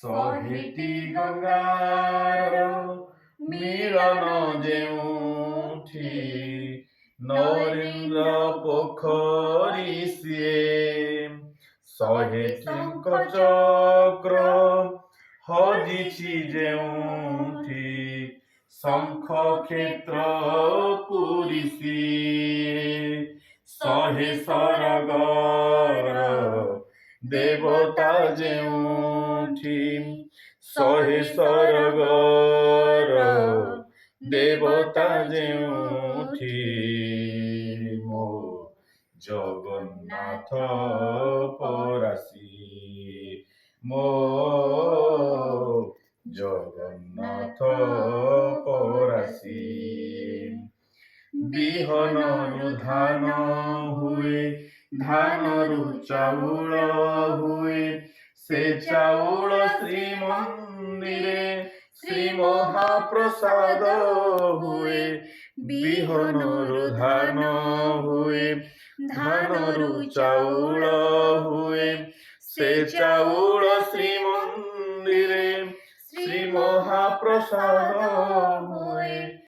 ଶହେଟି ଗଙ୍ଗାର ମିଳନ ଯେଉଁଠି, ନରେନ୍ଦ୍ର ପୋଖରୀ ସିଏ। ଶହେ ଶଙ୍ଖ ଚକ୍ର ହଜିଛି ଯେଉଁଠି, ଶଙ୍ଖ କ୍ଷେତ୍ର ପୁରୀ ସିଏ। ଶହେ ସରଗର ଦେବତା ଯେଉଁଠି, ଶହେ ସରଗର ଦେବତା ଯେଉଁଠି, ମୋ ଜଗନ୍ନାଥ ପରାସି, ମୋ ଜଗନ୍ନାଥ ପରାସି। ବିହନରୁ ଧାନ ହୁଏ, ଧାନରୁ ଚାଉଳ ହୁଏ, ସେ ଚାଉଳ ଶ୍ରୀମନ୍ଦିରେ ଶ୍ରୀ ମହାପ୍ରସାଦ ହୁଏ। ବିହନରୁ ଧାନ ହୁଏ, ଧାନରୁ ଚାଉଳ ହୁଏ, ସେ ଚାଉଳ ଶ୍ରୀମନ୍ଦିରେ ଶ୍ରୀ ମହାପ୍ରସାଦ ହୁଏ।